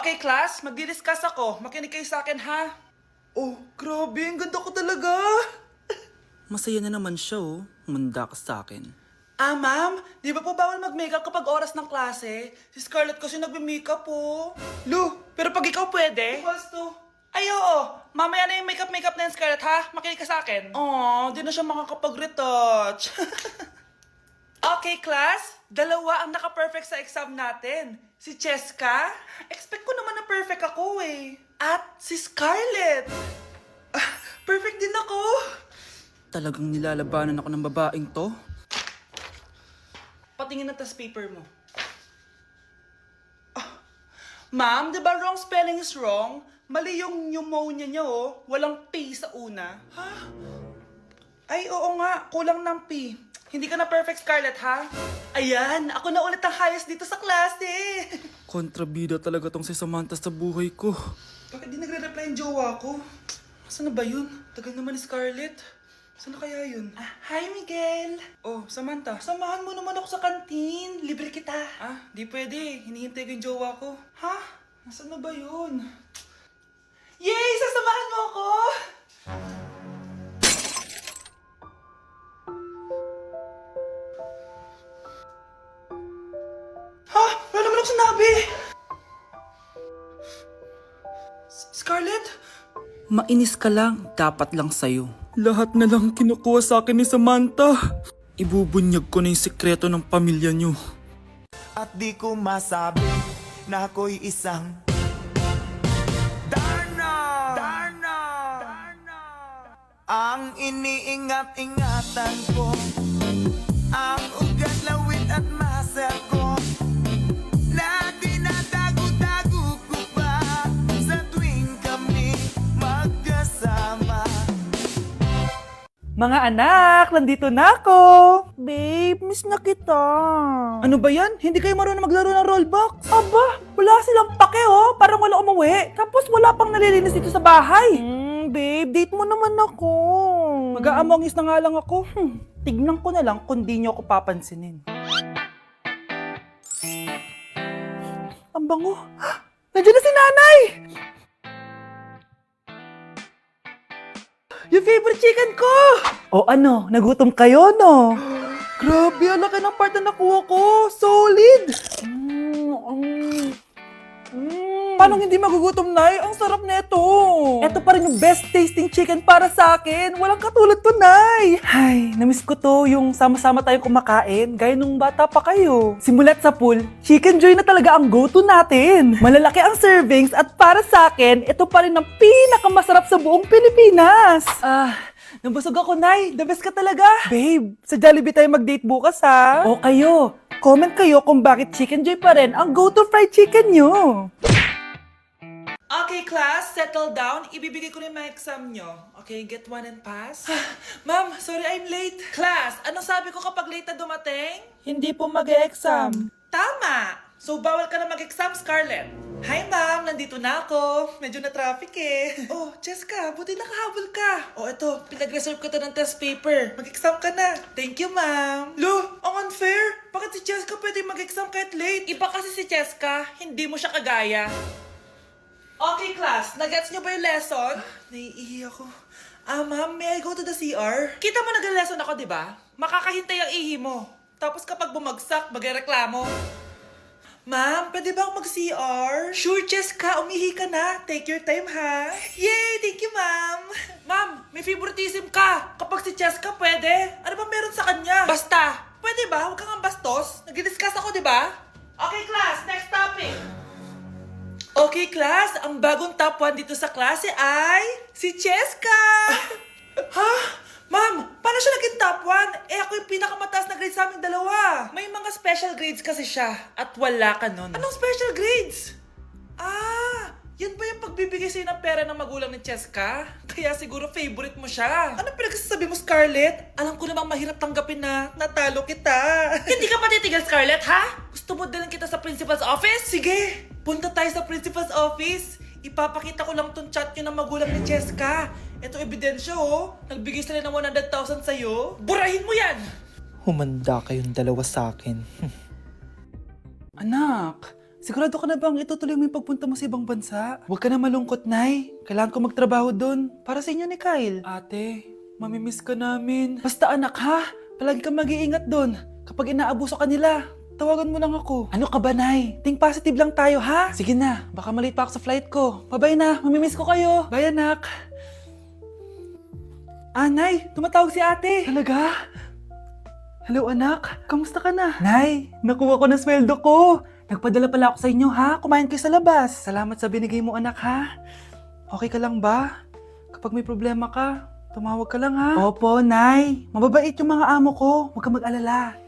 Okay, class, magdi-discuss ako. Makinig kayo sa akin, ha? Oh, grabe, ang ganda ko talaga. Masaya na naman siya, oh. Manda ka sa akin. Ah, ma'am, di ba po bawal mag-makeup kapag oras ng klase? Si Scarlett kasi nagme-makeup po. Lu, pero pag ikaw pwede? Equals to. Ay, oo. Mamaya na yung makeup na yung Scarlett, ha? Makinig ka sa akin. Aw, di na siya makakapag-retouch. Okay, class. Dalawa ang naka-perfect sa exam natin. Si Cheska. Expect ko naman na perfect ako eh. At si Scarlett. Perfect din ako. Talagang nilalabanan ako ng babaeng to. Patingin na tas paper mo. Ma'am, di ba wrong spelling is wrong? Mali yung pneumonia niya, oh. Walang P sa una. Ha? Ay, oo nga. Kulang ng P. Hindi ka na perfect, Scarlett, ha? Ayan, ako na ulit ang highest dito sa klase. Kontrabida talaga tong si Samantha sa buhay ko. Bakit di nagre-reply yung jowa ko? Saan na ba yun? Tagal naman ni Scarlett. Saan na kaya yun? Hi, Miguel! Oh, Samantha, samahan mo naman ako sa kantin. Libre kita. Di pwede. Hinihintay ko yung jowa ko. Ha? Nasaan na ba yun? Yay! Sasamahan mo ako! Ha? Wala naman ako sinabi! Scarlett? Mainis ka lang, dapat lang sa'yo. Lahat na lang kinukuha sa akin ni Samantha. Ibubunyag ko na yung sikreto ng pamilya niyo. At di ko masabi na ako'y isang Darna! Darna! Darna! Ang iniingat-ingatan ko, ang ugat, lawit at muscle ko, na dinadago-dago ko pa sa tuwing kami magkasama. Mga anak, nandito na ako! Babe, miss na kita. Ano ba yan? Hindi kayo marunong maglaro ng rollbox? Aba, wala silang pake oh. Parang wala umuwi. Tapos wala pang nalilinis dito sa bahay. Babe, date mo naman ako. Mag-aamongis na nga lang ako. Tignan ko na lang kung di nyo ako papansinin. Ang bango. Nandiyan na si nanay! Yung favorite chicken ko! O ano, nagutom kayo, no? Grabe, ang laki ng part na nakuha ko. Solid! Paano hindi magugutom, Nay? Ang sarap nito. Ito pa rin yung best tasting chicken para sa akin. Walang katulad to, Nay. Ay, namiss ko to yung sama-sama tayong kumakain, gaya nung bata pa kayo. Simulat sa pool, Chicken Joy na talaga ang go-to natin. Malalaki ang servings at para sa akin, ito pa rin ang pinakamasarap sa buong Pilipinas. Nabusog ako, Nay. The best ka talaga. Babe, sa Jollibee tayo mag-date bukas, ha? O kayo, comment kayo kung bakit Chicken Joy pa rin ang go-to fried chicken nyo. Okay, class, settle down. Ibibigay ko na yung mga exam nyo. Okay, get one and pass. Ma'am, sorry I'm late. Class, anong sabi ko kapag late na dumating? Hindi po mag-e-exam. Tama! So, bawal ka na mag-exam, Scarlett. Hi, ma'am. Nandito na ako. Medyo na-traffic eh. Oh, Cheska, buti nakahabol ka. Oh, eto, pinag-reserve ko to ng test paper. Mag-exam ka na. Thank you, ma'am. Lo, ang unfair. Bakit si Cheska pwede mag-exam kahit late? Iba kasi si Cheska, hindi mo siya kagaya. Okay, class. Nagets niyo ba yung lesson? Naiihi ako. Ma'am, may I go to the CR? Kita mo nag-lesson ako, di ba? Makakahintay ang ihi mo. Tapos kapag bumagsak, magreklamo. Ma'am, pwede ba ako mag-CR? Sure, Cheska. Umihi ka na. Take your time, ha? Yay! Thank you, ma'am. Ma'am, may favoritism ka. Kapag si Cheska, pwede. Ano ba meron sa kanya? Basta. Pwede ba? Huwag kang bastos. Nag-discuss ako, di ba? Okay, class. Next topic. Okay, class. Ang bagong top 1 dito sa klase ay si Cheska! Ha? Ma'am, paano siya naging top 1? Eh, ako yung pinakamataas na grade sa aming dalawa. May mga special grades kasi siya at wala ka nun. Anong special grades? Yan ba yung pagbibigay sa'yo ng pera ng magulang ni Cheska? Kaya siguro favorite mo siya. Ano pinagsasabi mo, Scarlett? Alam ko namang mahirap tanggapin na natalo kita. Hindi ka pa titigil, Scarlett, ha? Gusto mo dalhin kita sa principal's office? Sige, punta tayo sa principal's office. Ipapakita ko lang tong chat nyo ng magulang ni Cheska. Ito ebidensya, oh. Nagbigay sila ng 100,000 sa'yo. Burahin mo yan! Humanda kayong dalawa sa akin. Anak, sigurado ka na bang itutuloy mo yung pagpunta mo sa ibang bansa? Huwag ka na malungkot, Nay. Kailangan ko magtrabaho doon. Para sa inyo ni Kyle. Ate, mamimiss ka namin. Basta anak ha, palagi kang mag-iingat doon. Kapag inaabuso ka nila, tawagan mo lang ako. Ano ka ba, Nay? Think positive lang tayo, ha? Sige na, baka malate pa ako sa flight ko. Bye-bye na, mamimiss ko kayo. Bye, anak. Nay, tumatawag si ate. Talaga? Hello, anak. Kamusta ka na? Nay, nakuha ko na sweldo ko. Nagpadala pala ako sa inyo, ha? Kumain kayo sa labas. Salamat sa binigay mo, anak, ha? Okay ka lang ba? Kapag may problema ka, tumawag ka lang, ha? Opo, Nay. Mababait yung mga amo ko. Huwag kang mag-alala.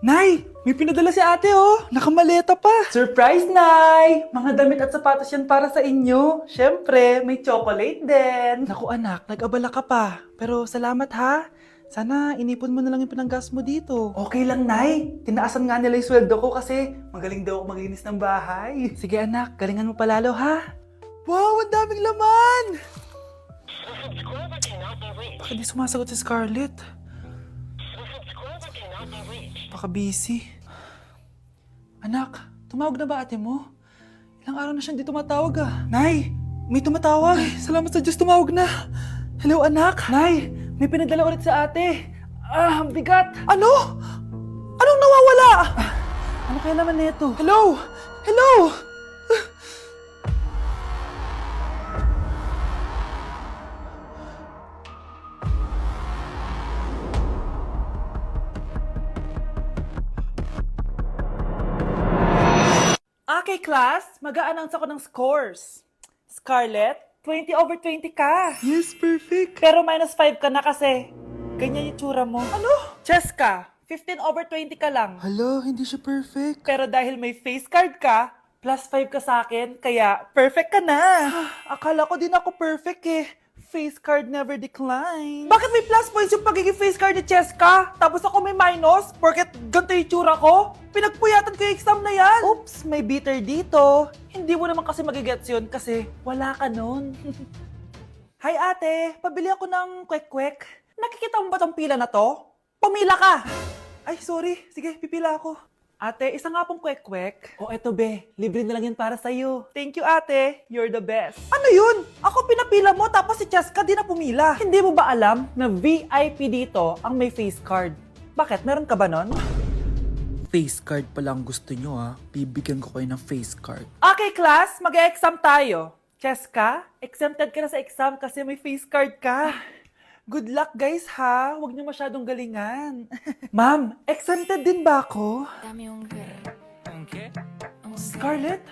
Nay, may pinadala si ate, oh. Nakamaleta pa. Surprise, Nay! Mga damit at sapatos yan para sa inyo. Siyempre, may chocolate din. Naku, anak, nag-abala ka pa. Pero salamat, ha? Sana inipon mo na lang yung pinanggas mo dito. Okay lang, Nay. Tinaasan nga nila yung sweldo ko kasi magaling daw ako maglinis ng bahay. Sige, anak. Galingan mo palalo, ha? Wow, ang daming laman! Bakit di sumasagot si Scarlett? Baka busy. Anak, tumawag na ba ate mo? Ilang araw na siyang di tumatawag, ah. Nay, may tumatawag. Ay, salamat sa Diyos, tumawag na. Hello, anak. Nay, may pinadala ulit sa ate. Ang bigat. Ano? Anong nawawala? Ano kaya naman nito? Hello? Hello? Okay, class. Mag-a-announce ako ng scores. Scarlett, 20 over 20 ka. Yes, perfect. Pero minus 5 ka na kasi ganyan yung tsura mo. Ano? Cheska, 15 over 20 ka lang. Hala, hindi siya perfect. Pero dahil may face card ka, plus 5 ka sa akin, kaya perfect ka na. Akala ko din ako perfect eh. Face card never decline. Bakit may plus points yung pagiging face card ni Cheska? Tapos ako may minus? Porket ganito yung tsura ko? Pinagpuyatan ko yung exam na yan. Oops, may bitter dito. Hindi mo naman kasi magigets yun kasi wala ka nun. Hi ate, pabili ako ng kwek-kwek. Nakikita mo ba tong pila na to? Pumila ka! Ay, sorry. Sige, pipila ako. Ate, isa nga pong kwek-kwek. O eto be, libre na lang yan para sa'yo. Thank you ate, you're the best. Ano yun? Ako pinapila mo tapos si Cheska di na pumila. Hindi mo ba alam na VIP dito ang may face card? Bakit? Meron ka ba nun? Face card pa lang gusto nyo ha. Bibigyan ko kayo ng face card. Okay class, mag-exam tayo. Cheska, exempted ka na sa exam kasi may face card ka. Good luck guys ha, huwag niyo masyadong galingan. Ma'am, exempted din ba ako? Dame un Scarlett?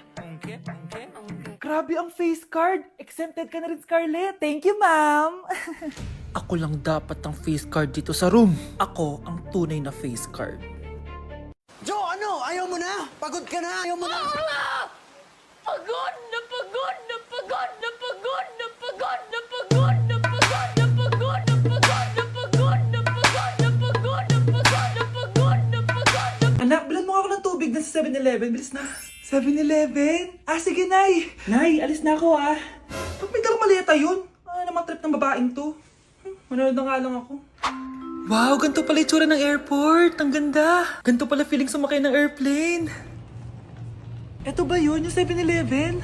Grabe ang face card. Exempted ka na rin, Scarlett. Thank you, ma'am. Ako lang dapat ang face card dito sa room. Ako ang tunay na face card. Jo, ano? Ayaw mo na? Pagod ka na? Ayaw mo na? Pagod na pagod na pagod na pagod na pagod na pagod na pagod na pagod na pagod na pagod na pagod na pagod na pagod na pagod na pagod na. Anak, bilan mo ako ng tubig na sa 7-Eleven. Bilis na. 7-Eleven? Sige, Nay. Nay, alis na ako, ah. Ba't may dalang maleta yun? Ano naman trip ng babaeng to? Manonood na nga lang ako. Wow, ganito pala itsura ng airport. Ang ganda. Ganito pala feeling sumakay ng airplane. Eto ba yun, yung 7-Eleven?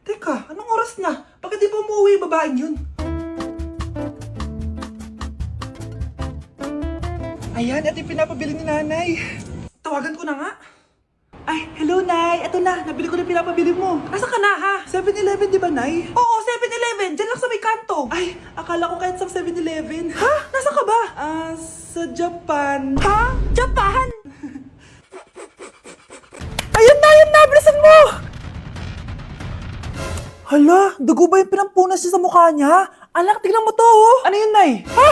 Teka, anong oras na? Bakit di pa umuwi yung babaeng yun? Ayan, ito yung pinapabili ni nanay. Tawagan ko na nga. Ay, hello, Nay. Eto na, nabili ko na yung pinapabili mo. Nasa ka na, ha? 7-Eleven, di ba, Nay? Oo, 7-Eleven. Diyan lang sa may kanto. Ay, akala ko kahit sa 7-Eleven. Ha? Nasa ka ba? Sa Japan. Ha? Japan? Ayun na, bilisan mo! Hala, dugo ba yung pinampunas niya sa mukha niya? Anak, tingnan mo to, oh. Ano yun, Nay? Ha?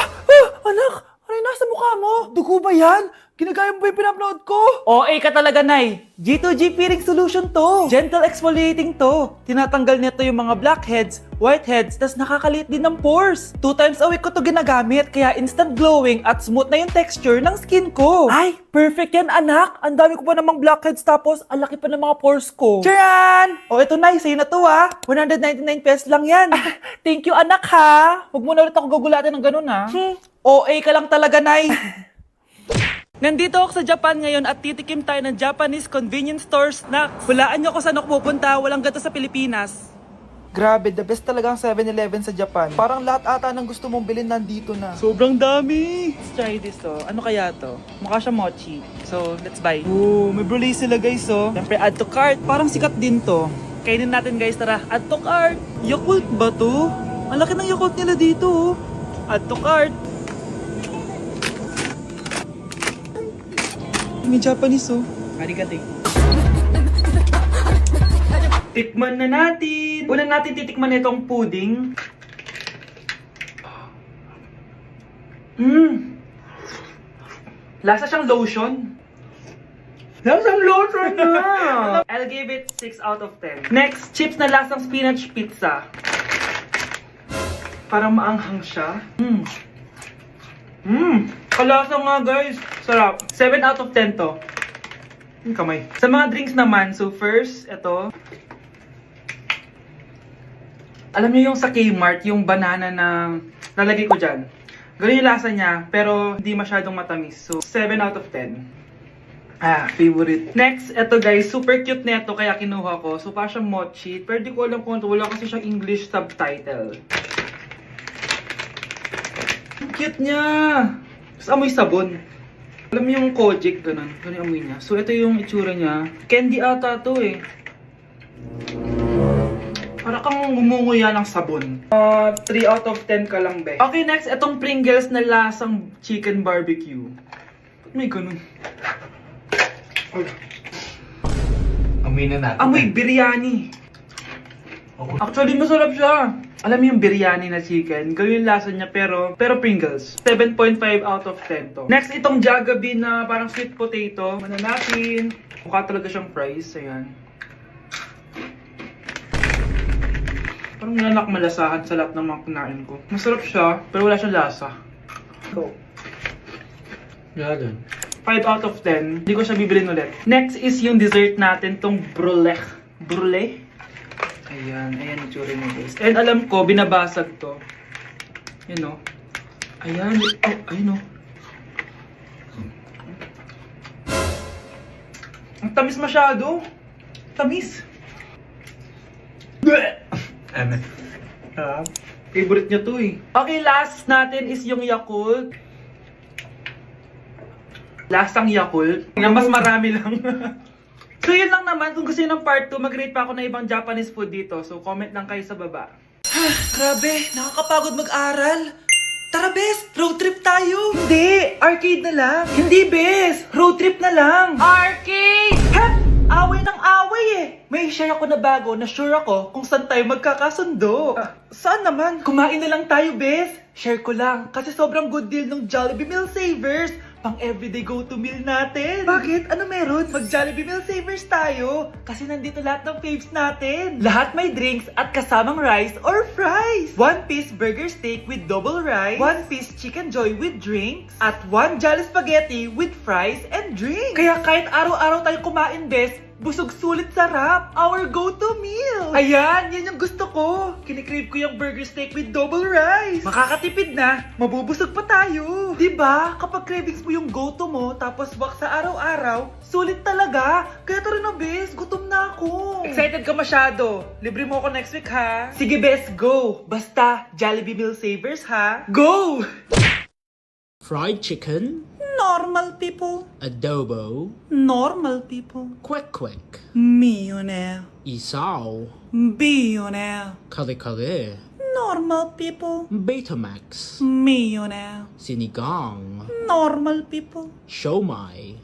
Anak, ano yung nasa mukha mo? Dugo ba yan? Ginagaya mo ba yung pinupload ko? OA ka talaga, Nay. G2G peeling solution to. Gentle exfoliating to. Tinatanggal nito yung mga blackheads, whiteheads, tas nakakaliit din ng pores. 2 times a week ko to ginagamit, kaya instant glowing at smooth na yung texture ng skin ko. Ay, perfect yan, anak. Ang dami ko pa namang blackheads tapos ang laki pa ng mga pores ko. Charan! O ito, Nay, sa'yo na to, ha. 199 pesos lang yan. Thank you, anak, ha. Huwag mo na ulit ako gagulatin ng ganun, ha. OA ka lang talaga, Nay. Nandito ako sa Japan ngayon at titikim tayo ng Japanese convenience store snacks. Hulaan nyo kung saan ako pupunta, walang gato sa Pilipinas. Grabe, the best talaga ang 7-Eleven sa Japan. Parang lahat ata ng gusto mong bilhin nandito na. Sobrang dami! Let's try this Ano kaya to? Mukha siya mochi. So, let's buy. Ooh, may brulee sila guys Siyempre, add to cart. Parang sikat din to. Kainin natin guys, tara. Add to cart. Yakult ba to? Ang laki ng Yakult nila dito Add to cart. May Japanese Arigato. Tikman na natin. Una natin titikman itong pudding. Lasa siyang lotion. Lasang lotion na! I'll give it 6 out of 10. Next, chips na lasang spinach pizza. Parang maanghang siya. Kalasa nga guys. Sarap. 7 out of 10 to. Yung kamay. Sa mga drinks naman, so first, ito. Alam niyo yung sa Kmart, yung banana na lalagay ko dyan. Ganun yung lasa niya, pero hindi masyadong matamis. So, 7 out of 10. Favorite. Next, ito guys, super cute nito kaya kinuha ko. So, parang siyang mochi. Pero di ko alam kung ito. Wala kasi siyang English subtitle. Ang cute niya! Tapos amoy sabon. Alam mo yung Kojic, ganun. Ganun yung amoy niya. So, ito yung itsura niya. Candy ata to Para kang gumunguya ng sabon. 3 out of 10 ka lang, be. Okay, next, itong Pringles na lasang chicken barbecue. Ba't may ganun? Amoy na natin. Amoy biryani. Actually, masarap siya. Alam mo yung biryani na chicken, ganun yung lasa niya pero Pringles. 7.5 out of 10 to. Next, itong Jollibee na parang sweet potato. Mana natin. Mukha talaga siyang fries. Ayan. Parang nanak malasahan sa lahat ng mga kinain ko. Masarap siya, pero wala siyang lasa. Go. Yan. 5 out of 10. Hindi ko siya bibilin ulit. Next is yung dessert natin, tong brulee. Brulee? Ayan yung tsura niya guys. And alam ko, binabasag to. Yun Ayan. Ayun Ang tamis masyado. Tamis. Favorite niya to Okay, last natin is yung Yakult. Lasang Yakult. Na mas marami lang. So yun lang naman. Kung gusto nyo ng part 2, mag-rate pa ako ng ibang Japanese food dito. So comment lang kayo sa baba. Grabe, nakakapagod mag-aral. Tara, bes, road trip tayo. Hindi, arcade na lang. Hindi, bes, road trip na lang. Arcade! Away ng away May share ako na bago na sure ako kung saan tayo magkakasundo. Saan naman? Kumain na lang tayo, bes. Share ko lang kasi sobrang good deal ng Jollibee Meal Savers. Pang everyday go-to meal natin. Bakit? Ano meron? Mag-Jollibee Meal Savers tayo. Kasi nandito lahat ng faves natin. Lahat may drinks at kasamang rice or fries. 1-piece burger steak with double rice. 1-piece chicken joy with drinks. At 1 Jolly Spaghetti with fries and drinks. Kaya kahit araw-araw tayo kumain, bes, busog sulit sarap. Our go-to meal. Ayan, yan yung gusto ko. Kinikrave ko yung burger steak with double rice. Makakatipid na, mabubusog pa tayo. Diba? Kapag cravings mo yung go-to mo, tapos wak sa araw-araw, sulit talaga. Kaya tara na, bes. Gutom na ako. Excited ka masyado. Libre mo ako next week, ha? Sige, bes, go. Basta, Jollibee Meal Savers, ha? Go! Fried chicken, Normal people. adobo, Normal people. kwek, Millionaire. isaw, Billionaire. kare, Normal people. Betamax, Millionaire. sinigang, Normal people. siomai.